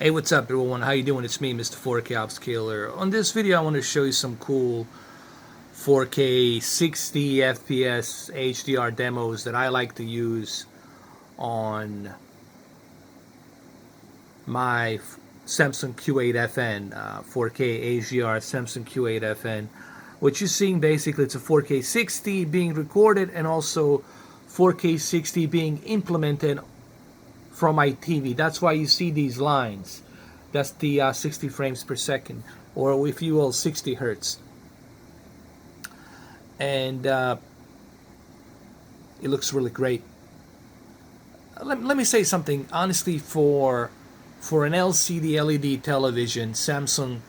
Hey, what's up everyone? How you doing? It's me, Mr. 4K Upscaler. On this video I want to show you some cool 4K 60 FPS HDR demos that I like to use on my Samsung Q8FN 4K HDR Samsung Q8FN. What you're seeing basically, it's a 4K 60 being recorded and also 4K 60 being implemented from my TV. That's why you see these lines. That's the 60 frames per second, or if you will, 60 hertz. And it looks really great. Let me say something. Honestly, for an LCD LED television, Samsung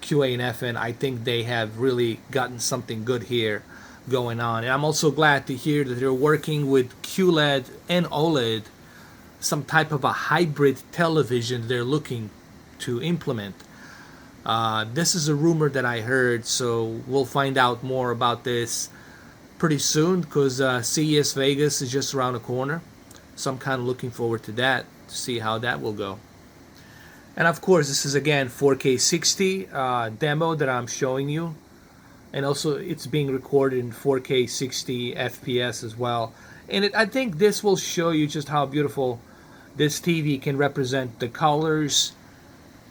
Q8FN, I think they have really gotten something good here going on. And I'm also glad to hear that they're working with Qled and OLED, some type of a hybrid television they're looking to implement. This is a rumor that I heard, so we'll find out more about this pretty soon, because CES Vegas is just around the corner, so I'm kind of looking forward to that, to see how that will go. And of course, this is again 4K 60 demo that I'm showing you, and also it's being recorded in 4K 60 FPS as well. And I think this will show you just how beautiful this TV can represent the colors,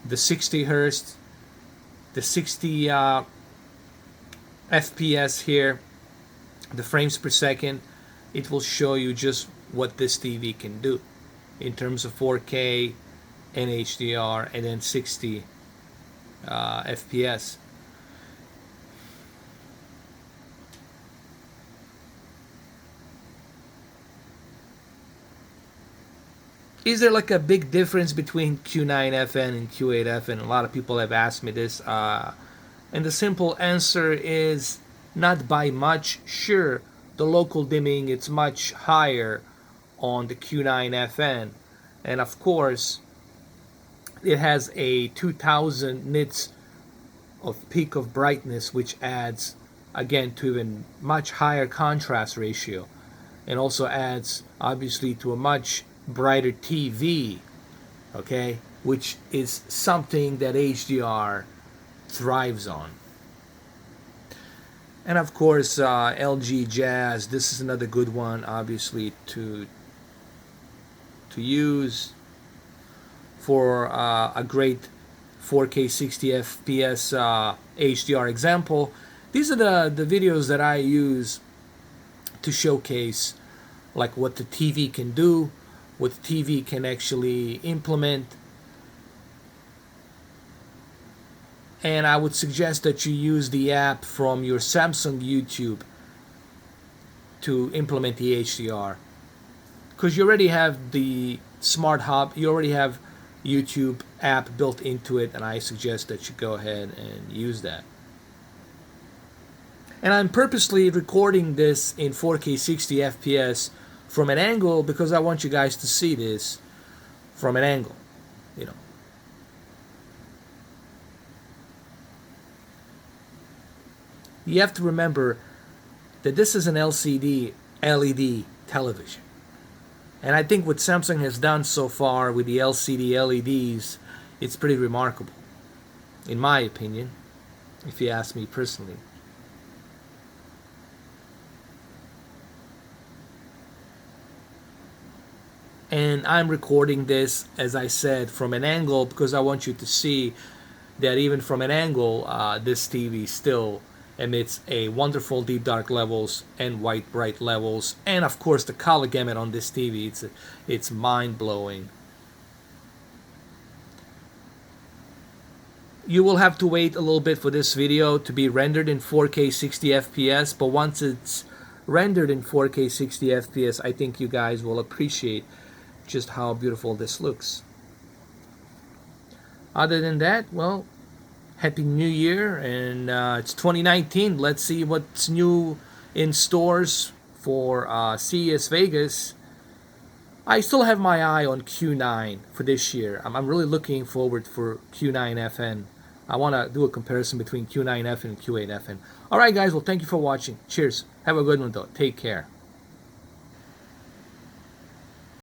the 60 hertz, the 60 FPS here, the frames per second. It will show you just what this TV can do in terms of 4K and HDR and then 60 FPS. Is there like a big difference between Q9FN and Q8FN? A lot of people have asked me this, and the simple answer is not by much. Sure, the local dimming, it's much higher on the Q9FN, and of course it has a 2000 nits of peak of brightness, which adds again to even much higher contrast ratio, and also adds obviously to a much brighter TV, okay, which is something that HDR thrives on. And of course, LG Jazz, this is another good one, obviously, to use for a great 4K 60 FPS HDR example. These are the videos that I use to showcase like what the TV can do, what the TV can actually implement. And I would suggest that you use the app from your Samsung YouTube to implement the HDR, because you already have the Smart Hub, you already have YouTube app built into it, and I suggest that you go ahead and use that. And I'm purposely recording this in 4K 60 FPS from an angle because I want you guys to see this from an angle, you know. You have to remember that this is an LCD LED television. And I think what Samsung has done so far with the LCD LEDs, it's pretty remarkable, in my opinion, if you ask me personally. And I'm recording this, as I said, from an angle because I want you to see that even from an angle, this TV still emits a wonderful deep dark levels and white bright levels, and of course the color gamut on this TV, it's mind-blowing. You will have to wait a little bit for this video to be rendered in 4K 60 FPS, but once it's rendered in 4K 60 FPS, I think you guys will appreciate just how beautiful this looks. Other than that, well, Happy New Year, and it's 2019. Let's see what's new in stores for CES Vegas. I still have my eye on Q9 for this year. I'm really looking forward for Q9FN. I want to do a comparison between Q9FN and Q8FN. Alright guys, well, thank you for watching. Cheers. Have a good one though. Take care.